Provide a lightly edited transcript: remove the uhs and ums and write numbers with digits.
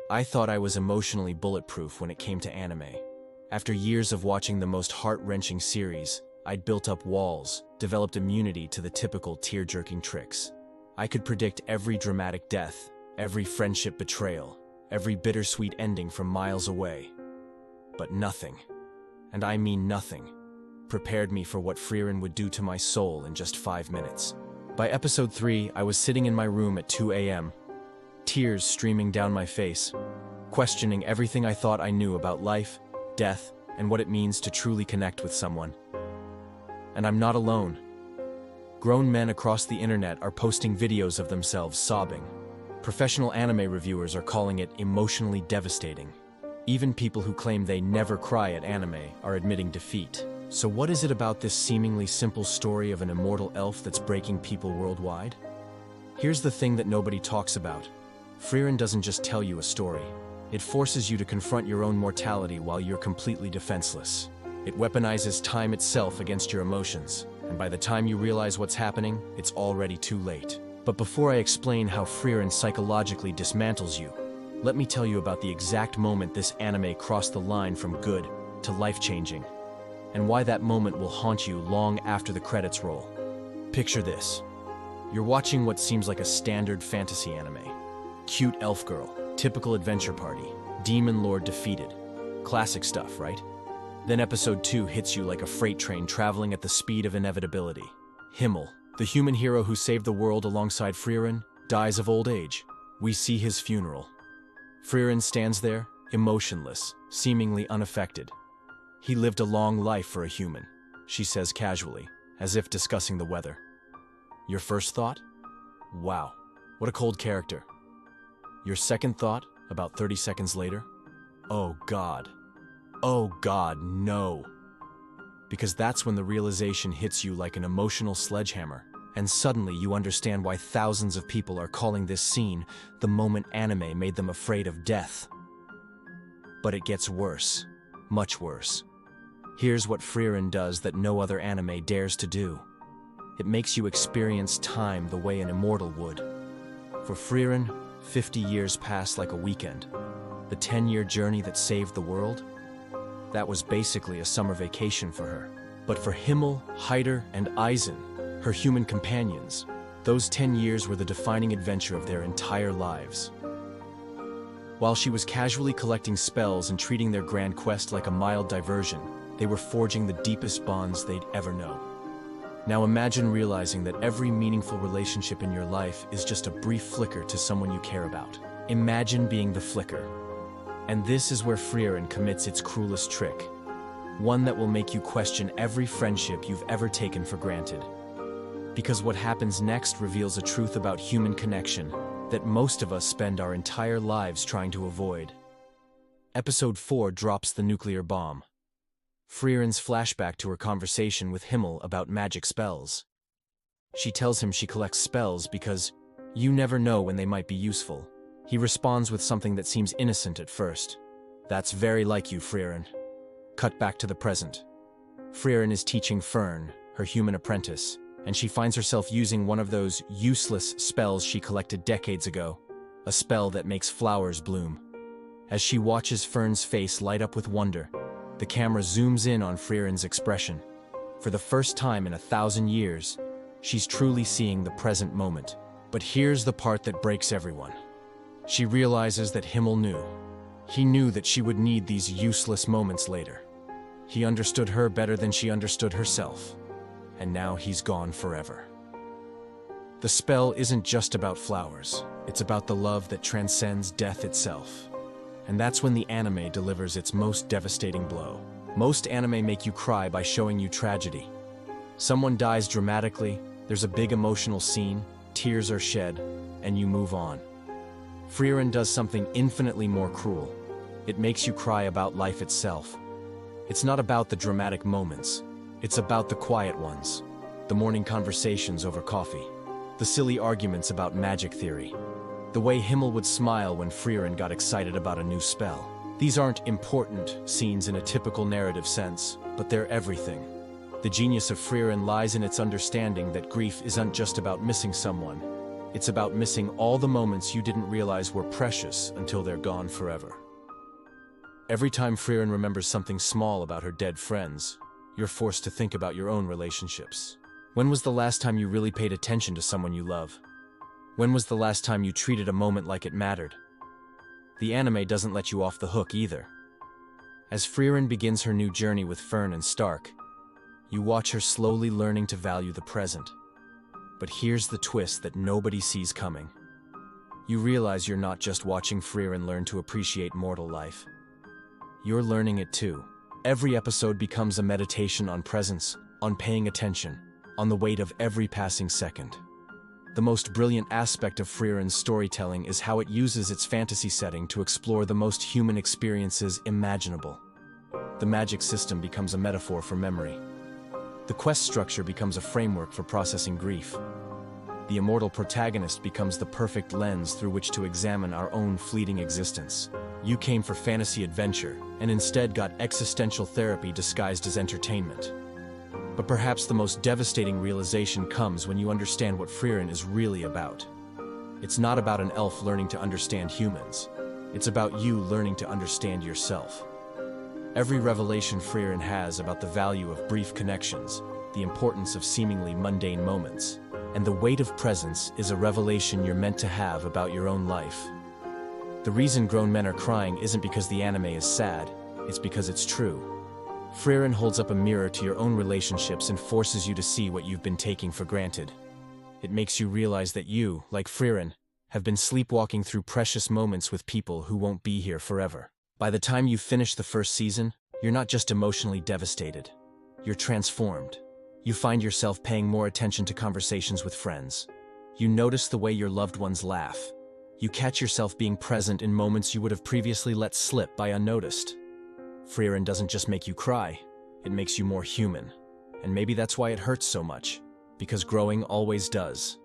I thought I was emotionally bulletproof when it came to anime. After years of watching the most heart-wrenching series, I'd built up walls, developed immunity to the typical tear-jerking tricks. I could predict every dramatic death, every friendship betrayal, every bittersweet ending from miles away. But nothing, and I mean nothing, prepared me for what Frieren would do to my soul in just 5 minutes. By episode 3, I was sitting in my room at 2 a.m., tears streaming down my face, questioning everything I thought I knew about life, death, and what it means to truly connect with someone. And I'm not alone. Grown men across the internet are posting videos of themselves sobbing. Professional anime reviewers are calling it emotionally devastating. Even people who claim they never cry at anime are admitting defeat. So what is it about this seemingly simple story of an immortal elf that's breaking people worldwide? Here's the thing that nobody talks about. Frieren doesn't just tell you a story. It forces you to confront your own mortality while you're completely defenseless. It weaponizes time itself against your emotions, and by the time you realize what's happening, it's already too late. But before I explain how Frieren psychologically dismantles you, let me tell you about the exact moment this anime crossed the line from good to life-changing, and why that moment will haunt you long after the credits roll. Picture this. You're watching what seems like a standard fantasy anime. Cute elf girl, typical adventure party, demon lord defeated. Classic stuff, right? Then episode 2 hits you like a freight train traveling at the speed of inevitability. Himmel, the human hero who saved the world alongside Frieren, dies of old age. We see his funeral. Frieren stands there, emotionless, seemingly unaffected. He lived a long life for a human, she says casually, as if discussing the weather. Your first thought? Wow, what a cold character. Your second thought, about 30 seconds later? Oh God, no. Because that's when the realization hits you like an emotional sledgehammer, and suddenly you understand why thousands of people are calling this scene the moment anime made them afraid of death. But it gets worse, much worse. Here's what Frieren does that no other anime dares to do. It makes you experience time the way an immortal would. For Frieren, 50 years pass like a weekend. The 10-year journey that saved the world? That was basically a summer vacation for her. But for Himmel, Heider, and Eisen, her human companions, those 10 years were the defining adventure of their entire lives. While she was casually collecting spells and treating their grand quest like a mild diversion, they were forging the deepest bonds they'd ever known. Now imagine realizing that every meaningful relationship in your life is just a brief flicker to someone you care about. Imagine being the flicker. And this is where Frieren commits its cruelest trick. One that will make you question every friendship you've ever taken for granted. Because what happens next reveals a truth about human connection that most of us spend our entire lives trying to avoid. Episode 4 drops the nuclear bomb. Frieren's flashback to her conversation with Himmel about magic spells. She tells him she collects spells because you never know when they might be useful. He responds with something that seems innocent at first. That's very like you, Frieren. Cut back to the present. Frieren is teaching Fern, her human apprentice, and she finds herself using one of those useless spells she collected decades ago, a spell that makes flowers bloom. As she watches Fern's face light up with wonder, the camera zooms in on Frieren's expression. For the first time in 1,000 years, she's truly seeing the present moment. But here's the part that breaks everyone. She realizes that Himmel knew. He knew that she would need these useless moments later. He understood her better than she understood herself. And now he's gone forever. The spell isn't just about flowers. It's about the love that transcends death itself. And that's when the anime delivers its most devastating blow. Most anime make you cry by showing you tragedy. Someone dies dramatically, there's a big emotional scene, tears are shed, and you move on. Frieren does something infinitely more cruel. It makes you cry about life itself. It's not about the dramatic moments. It's about the quiet ones. The morning conversations over coffee. The silly arguments about magic theory. The way Himmel would smile when Frieren got excited about a new spell. These aren't important scenes in a typical narrative sense, but they're everything. The genius of Frieren lies in its understanding that grief isn't just about missing someone. It's about missing all the moments you didn't realize were precious until they're gone forever. Every time Frieren remembers something small about her dead friends, you're forced to think about your own relationships. When was the last time you really paid attention to someone you love? When was the last time you treated a moment like it mattered? The anime doesn't let you off the hook either. As Frieren begins her new journey with Fern and Stark, you watch her slowly learning to value the present. But here's the twist that nobody sees coming. You realize you're not just watching Frieren learn to appreciate mortal life. You're learning it too. Every episode becomes a meditation on presence, on paying attention, on the weight of every passing second. The most brilliant aspect of Frieren's storytelling is how it uses its fantasy setting to explore the most human experiences imaginable. The magic system becomes a metaphor for memory. The quest structure becomes a framework for processing grief. The immortal protagonist becomes the perfect lens through which to examine our own fleeting existence. You came for fantasy adventure, and instead got existential therapy disguised as entertainment. But perhaps the most devastating realization comes when you understand what Frieren is really about. It's not about an elf learning to understand humans. It's about you learning to understand yourself. Every revelation Frieren has about the value of brief connections, the importance of seemingly mundane moments, and the weight of presence is a revelation you're meant to have about your own life. The reason grown men are crying isn't because the anime is sad, it's because it's true. Frieren holds up a mirror to your own relationships and forces you to see what you've been taking for granted. It makes you realize that you, like Frieren, have been sleepwalking through precious moments with people who won't be here forever. By the time you finish the first season, you're not just emotionally devastated. You're transformed. You find yourself paying more attention to conversations with friends. You notice the way your loved ones laugh. You catch yourself being present in moments you would have previously let slip by unnoticed. Frieren doesn't just make you cry, it makes you more human. And maybe that's why it hurts so much, because growing always does.